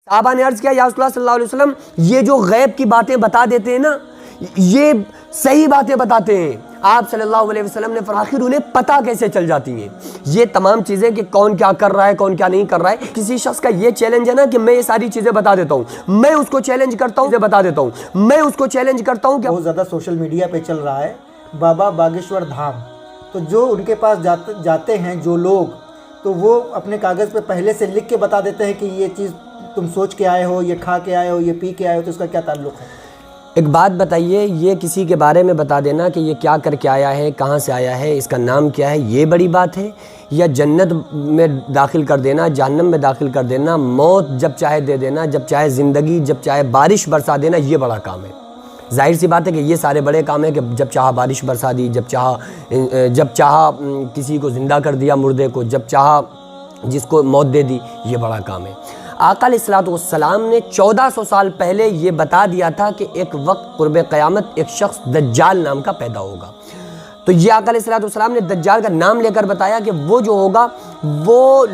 صحابہ نے عرض کیا یا رسول اللہ صلی اللہ علیہ وسلم یہ جو غیب کی باتیں بتا دیتے ہیں نا یہ صحیح باتیں بتاتے ہیں. آپ صلی اللہ علیہ وسلم نے فرمایا آخر انہیں پتہ کیسے چل جاتی ہیں یہ تمام چیزیں کہ کون کیا کر رہا ہے کون کیا نہیں کر رہا ہے. کسی شخص کا یہ چیلنج ہے نا کہ میں یہ ساری چیزیں بتا دیتا ہوں, میں اس کو چیلنج کرتا ہوں بتا دیتا ہوں, میں اس کو چیلنج کرتا ہوں کہ بہت زیادہ سوشل میڈیا پہ چل رہا ہے بابا باگیشور دھام. تو جو ان کے پاس جاتے ہیں جو لوگ تو وہ اپنے کاغذ پہ پہلے سے لکھ کے بتا دیتے ہیں کہ یہ چیز تم سوچ کے آئے ہو, یہ کھا کے آئے ہو, یہ پی کے آئے ہو, تو اس کا کیا تعلق ہے؟ ایک بات بتائیے, یہ کسی کے بارے میں بتا دینا کہ یہ کیا کر کے آیا ہے, کہاں سے آیا ہے, اس کا نام کیا ہے, یہ بڑی بات ہے؟ یا جنت میں داخل کر دینا, جہنم میں داخل کر دینا, موت جب چاہے دے دینا, جب چاہے زندگی, جب چاہے بارش برسا دینا, یہ بڑا کام ہے؟ ظاہر سی بات ہے کہ یہ سارے بڑے کام ہیں کہ جب چاہا بارش برسا دی, جب چاہا کسی کو زندہ کر دیا مردے کو, جب چاہا جس کو موت دے دی, یہ بڑا کام ہے. آقا علیہ السلام نے 1400 سال پہلے یہ بتا دیا تھا کہ ایک وقت قرب قیامت ایک شخص دجال نام کا پیدا ہوگا. تو یہ آقا علیہ السلام نے دجال کا نام لے کر بتایا کہ وہ جو ہوگا وہ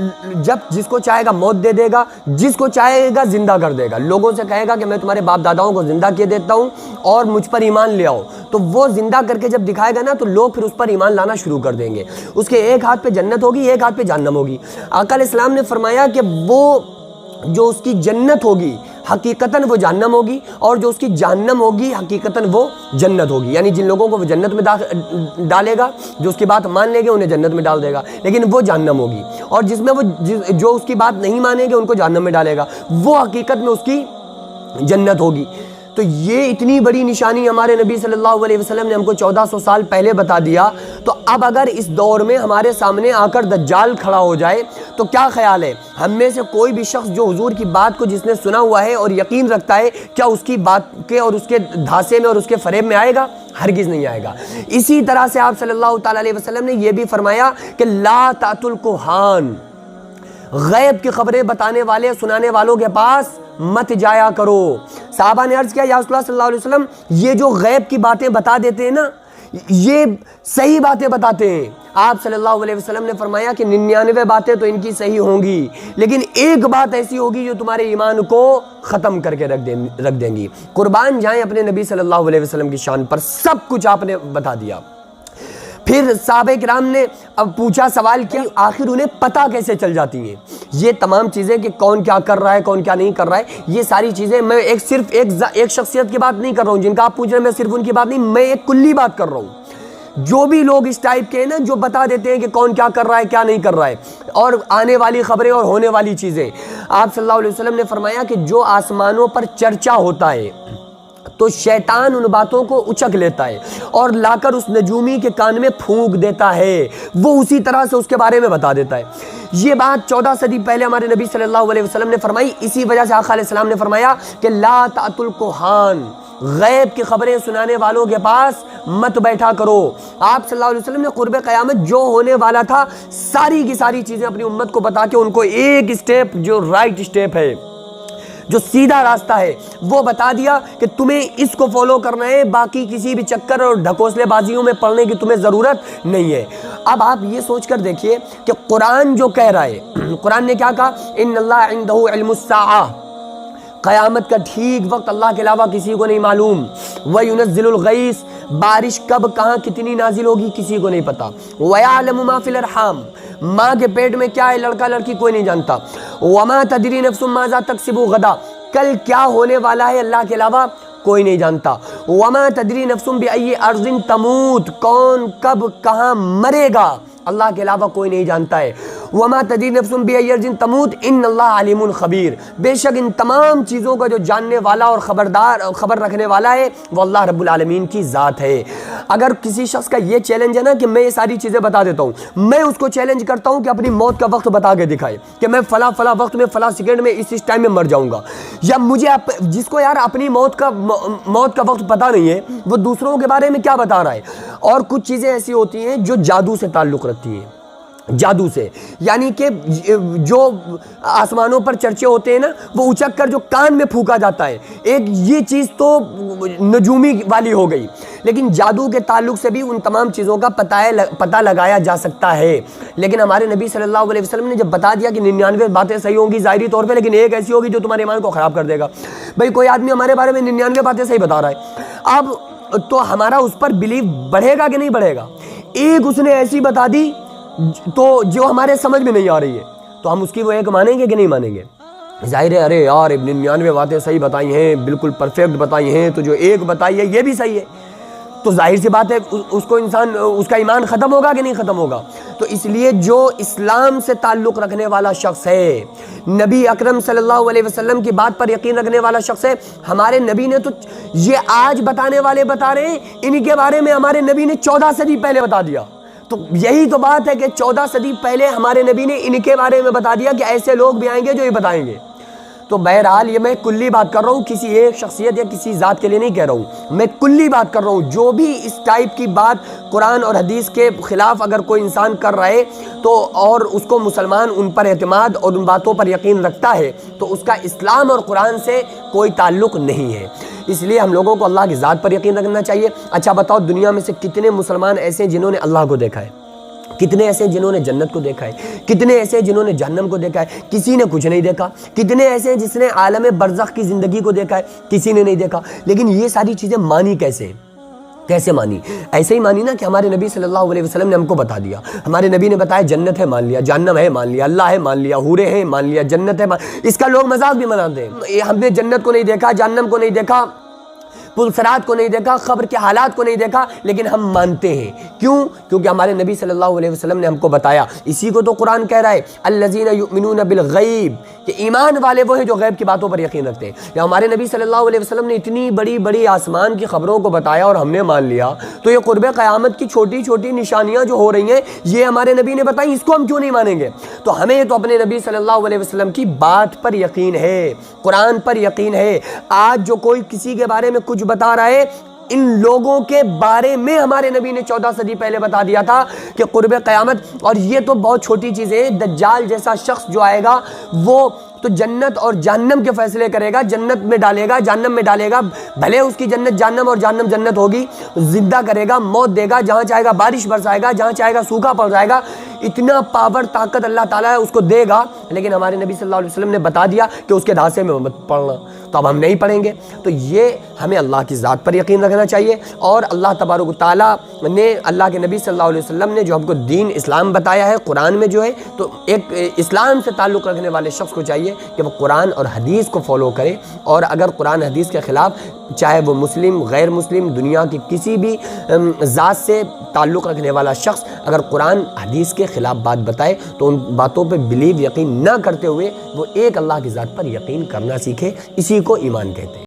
جب جس کو چاہے گا موت دے دے گا, جس کو چاہے گا زندہ کر دے گا. لوگوں سے کہے گا کہ میں تمہارے باپ داداؤں کو زندہ کیے دیتا ہوں اور مجھ پر ایمان لے آؤ, تو وہ زندہ کر کے جب دکھائے گا نا تو لوگ پھر اس پر ایمان لانا شروع کر دیں گے. اس کے ایک ہاتھ پہ جنت ہوگی, ایک ہاتھ پہ جہنم ہوگی. آقا علیہ السلام نے فرمایا کہ وہ جو اس کی جنت ہوگی حقیقتاً وہ جہنم ہوگی, اور جو اس کی جہنم ہوگی حقیقتاً وہ جنت ہوگی. یعنی جن لوگوں کو وہ جنت میں ڈالے گا, جو اس کی بات مان لیں گے انہیں جنت میں ڈال دے گا, لیکن وہ جہنم ہوگی. اور جس میں وہ جو اس کی بات نہیں مانیں گے ان کو جہنم میں ڈالے گا, وہ حقیقت میں اس کی جنت ہوگی. تو یہ اتنی بڑی نشانی ہمارے نبی صلی اللہ علیہ وسلم نے ہم کو 1400 سال پہلے بتا دیا. تو اب اگر اس دور میں ہمارے سامنے آ کر دجال کھڑا ہو جائے تو کیا خیال ہے, ہم میں سے کوئی بھی شخص جو حضور کی بات کو جس نے سنا ہوا ہے اور یقین رکھتا ہے, کیا اس کی بات کے اور اس کے دھاسے میں اور اس کے فریب میں آئے گا؟ ہرگز نہیں آئے گا. اسی طرح سے آپ صلی اللہ تعالیٰ علیہ وسلم نے یہ بھی فرمایا کہ لا تأتوا الکہان, غیب کی خبریں بتانے والے سنانے والوں کے پاس مت جایا کرو. صحابہ نے عرض کیا یا رسول اللہ صلی اللہ علیہ وسلم یہ جو غیب کی باتیں بتا دیتے ہیں نا یہ صحیح باتیں بتاتے ہیں. آپ صلی اللہ علیہ وسلم نے فرمایا کہ 99 باتیں تو ان کی صحیح ہوں گی, لیکن ایک بات ایسی ہوگی جو تمہارے ایمان کو ختم کر کے رکھ دیں گی. قربان جائیں اپنے نبی صلی اللہ علیہ وسلم کی شان پر, سب کچھ آپ نے بتا دیا. پھر صحابہ کرام نے اب پوچھا, سوال کیا, آخر انہیں پتہ کیسے چل جاتی ہیں یہ تمام چیزیں کہ کون کیا کر رہا ہے کون کیا نہیں کر رہا ہے. یہ ساری چیزیں میں صرف ایک شخصیت کی بات نہیں کر رہا ہوں جن کا آپ پوچھ رہے ہیں, میں صرف ان کی بات نہیں, میں ایک کلی بات کر رہا ہوں. جو بھی لوگ اس ٹائپ کے ہیں نا جو بتا دیتے ہیں کہ کون کیا کر رہا ہے کیا نہیں کر رہا ہے, اور آنے والی خبریں اور ہونے والی چیزیں. آپ صلی اللہ علیہ وسلم نے فرمایا کہ جو آسمانوں پر چرچا ہوتا ہے تو شیطان ان باتوں کو اچک لیتا ہے اور لا کر اس نجومی کے کان میں پھونک دیتا ہے, وہ اسی طرح سے اس کے بارے میں بتا دیتا ہے. یہ بات 14 صدی پہلے ہمارے نبی صلی اللہ علیہ وسلم نے فرمائی. اسی وجہ سے آقا علیہ السلام نے فرمایا کہ لا تأتوا الکہان, غیب کی خبریں سنانے والوں کے پاس مت بیٹھا کرو. آپ صلی اللہ علیہ وسلم نے قرب قیامت جو ہونے والا تھا ساری کی ساری چیزیں اپنی امت کو بتا کے ان کو ایک اسٹیپ جو رائٹ اسٹیپ ہے, جو سیدھا راستہ ہے, وہ بتا دیا کہ تمہیں اس کو فالو کرنا ہے, باقی کسی بھی چکر اور ڈھکوسلے بازیوں میں پڑھنے کی تمہیں ضرورت نہیں ہے. اب آپ یہ سوچ کر دیکھیے کہ قرآن جو کہہ رہا ہے, قرآن نے کیا کہا, ان اللہ عنده علم الساعہ, قیامت کا ٹھیک وقت اللہ کے علاوہ کسی کو نہیں معلوم. وَيُنَزِّلُ الْغَيْث, بارش کب کہاں کتنی نازل ہوگی کسی کو نہیں پتا. وَيَعْلَمُ مَا فِي الْأَرْحَامِ, ماں کے پیٹ میں کیا ہے لڑکا لڑکی کوئی نہیں جانتا. وَمَا تَدْرِي نَفْسٌ مَاذَا تَكْسِبُ غَدًا, کل کیا ہونے والا ہے اللہ کے علاوہ کوئی نہیں جانتا. وَمَا تَدْرِي نَفْسٌ بِأَيِّ أَرْضٍ تَمُوتُ, کون کب کہاں مرے گا اللہ کے علاوہ کوئی نہیں جانتا ہے. وَمَا تَدْرِي نَفْسٌ بِأَيِّ أَرْضٍ تَمُوتُ إِنَّ اللَّهَ عَلِيمٌ خَبِيرٌ, بے شک ان تمام چیزوں کا جو جاننے والا اور خبر رکھنے والا ہے وہ اللہ رب العالمین کی ذات ہے. اگر کسی شخص کا یہ چیلنج ہے نا کہ میں یہ ساری چیزیں بتا دیتا ہوں, میں اس کو چیلنج کرتا ہوں کہ اپنی موت کا وقت بتا کے دکھائے کہ میں فلاں وقت میں فلاں سیکنڈ میں اس ٹائم میں مر جاؤں گا. یا مجھے جس کو یار اپنی موت کا وقت پتہ نہیں ہے وہ دوسروں کے بارے میں کیا بتا رہا ہے. اور کچھ چیزیں ایسی ہوتی ہیں جو جادو سے تعلق رکھتی ہیں, جادو سے, یعنی کہ جو آسمانوں پر چرچے ہوتے ہیں نا وہ اچک کر جو کان میں پھونکا جاتا ہے, ایک یہ چیز تو نجومی والی ہو گئی. لیکن جادو کے تعلق سے بھی ان تمام چیزوں کا پتہ لگایا جا سکتا ہے۔ لیکن ہمارے نبی صلی اللہ علیہ وسلم نے جب بتا دیا کہ 99 باتیں صحیح ہوں گی ظاہری طور پہ، لیکن ایک ایسی ہوگی جو تمہارے ایمان کو خراب کر دے گا۔ بھئی کوئی آدمی ہمارے بارے میں 99 باتیں صحیح بتا رہا ہے، اب تو ہمارا اس پر بلیف بڑھے گا کہ نہیں بڑھے گا؟ ایک اس نے ایسی بتا دی تو جو ہمارے سمجھ میں نہیں آ رہی ہے، تو ہم اس کی وہ ایک مانیں گے کہ نہیں مانیں گے؟ ظاہر ہے ارے یار 99 باتیں صحیح بتائی ہیں، بالکل پرفیکٹ بتائی ہیں، تو جو ایک بتائی ہے یہ بھی صحیح ہے، تو ظاہر سی بات ہے اس کا ایمان ختم ہوگا کہ نہیں ختم ہوگا؟ تو اس لیے جو اسلام سے تعلق رکھنے والا شخص ہے، نبی اکرم صلی اللہ علیہ وسلم کی بات پر یقین رکھنے والا شخص ہے، ہمارے نبی نے تو یہ آج بتانے والے بتا رہے ہیں، ان کے بارے میں ہمارے نبی نے 14 صدی پہلے بتا دیا۔ تو یہی تو بات ہے کہ 14 صدی پہلے ہمارے نبی نے ان کے بارے میں بتا دیا کہ ایسے لوگ بھی آئیں گے جو یہ بتائیں گے۔ تو بہرحال یہ میں کلی بات کر رہا ہوں، کسی ایک شخصیت یا کسی ذات کے لیے نہیں کہہ رہا ہوں، میں کلی بات کر رہا ہوں۔ جو بھی اس ٹائپ کی بات قرآن اور حدیث کے خلاف اگر کوئی انسان کر رہا ہے تو اور اس کو مسلمان ان پر اعتماد اور ان باتوں پر یقین رکھتا ہے تو اس کا اسلام اور قرآن سے کوئی تعلق نہیں ہے۔ اس لیے ہم لوگوں کو اللہ کی ذات پر یقین رکھنا چاہیے۔ اچھا بتاؤ، دنیا میں سے کتنے مسلمان ایسے ہیں جنہوں نے اللہ کو دیکھا ہے؟ کتنے ایسے ہیں جنہوں نے جنت کو دیکھا ہے؟ کتنے ایسے ہیں جنہوں نے جہنم کو دیکھا ہے؟ کسی نے کچھ نہیں دیکھا۔ کتنے ایسے ہیں جس نے عالم برزخ کی زندگی کو دیکھا ہے؟ کسی نے نہیں دیکھا۔ لیکن یہ ساری چیزیں مانی کیسے؟ کیسے مانی؟ ایسے ہی مانی نا کہ ہمارے نبی صلی اللہ علیہ وسلم نے ہم کو بتا دیا۔ ہمارے نبی نے بتایا جنت ہے مان لیا، جہنم ہے مان لیا، اللہ ہے مان لیا، حوریں ہیں مان لیا، جنت ہے اس کا لوگ مذاق بھی مناتے ہیں۔ ہم نے جنت کو نہیں دیکھا، جہنم کو نہیں دیکھا، پلسرات کو نہیں دیکھا، قبر کے حالات کو نہیں دیکھا، لیکن ہم مانتے ہیں۔ کیوں؟ کیونکہ ہمارے نبی صلی اللہ علیہ وسلم نے ہم کو بتایا۔ اسی کو تو قرآن کہہ رہا ہے الذین یؤمنون بالغیب، کہ ایمان والے وہ ہیں جو غیب کی باتوں پر یقین رکھتے ہیں۔ یا ہمارے نبی صلی اللہ علیہ وسلم نے اتنی بڑی بڑی آسمان کی خبروں کو بتایا اور ہم نے مان لیا، تو یہ قرب قیامت کی چھوٹی چھوٹی نشانیاں جو ہو رہی ہیں یہ ہمارے نبی نے بتائی، اس کو ہم کیوں نہیں مانیں گے؟ تو ہمیں تو اپنے نبی صلی اللہ علیہ وسلم کی بات پر یقین ہے، قرآن پر یقین ہے۔ آج جو کوئی کسی کے بارے میں کچھ بتا رہا ہے، ان لوگوں کے بارے میں ہمارے نبی نے 14 صدی پہلے بتا دیا تھا کہ قرب قیامت، اور یہ تو بہت چھوٹی چیزیں ہیں۔ دجال جیسا شخص جو آئے گا وہ تو جنت اور جہنم کے فیصلے کرے گا، جنت میں ڈالے گا، جہنم میں ڈالے گا، بھلے اس کی جنت جہنم اور جہنم جنت ہوگی، زندہ کرے گا، موت دے گا، جہاں چاہے گا بارش برسائے گا، جہاں چاہے گا سوکھا پڑ جائے گا، اتنا پاور طاقت اللہ تعالیٰ اس کو دے گا۔ لیکن ہمارے نبی صلی اللہ علیہ وسلم نے بتا دیا کہ اس کے دھاسے میں مت پڑھنا، تو اب ہم نہیں پڑھیں گے۔ تو یہ ہمیں اللہ کی ذات پر یقین رکھنا چاہیے، اور اللہ تبارک و تعالیٰ نے، اللہ کے نبی صلی اللہ علیہ وسلم نے جو ہم کو دین اسلام بتایا ہے قرآن میں جو ہے، تو ایک اسلام سے تعلق رکھنے والے شخص کو چاہیے کہ وہ قرآن اور حدیث کو فالو کرے، اور اگر قرآن حدیث کے خلاف، چاہے وہ مسلم غیر مسلم دنیا کی کسی بھی ذات سے تعلق رکھنے والا شخص اگر قرآن حدیث کے خلاف بات بتائے تو ان باتوں پہ بلیو یقین نہ کرتے ہوئے وہ ایک اللہ کی ذات پر یقین کرنا سیکھے۔ اسی کو ایمان کہتے ہیں۔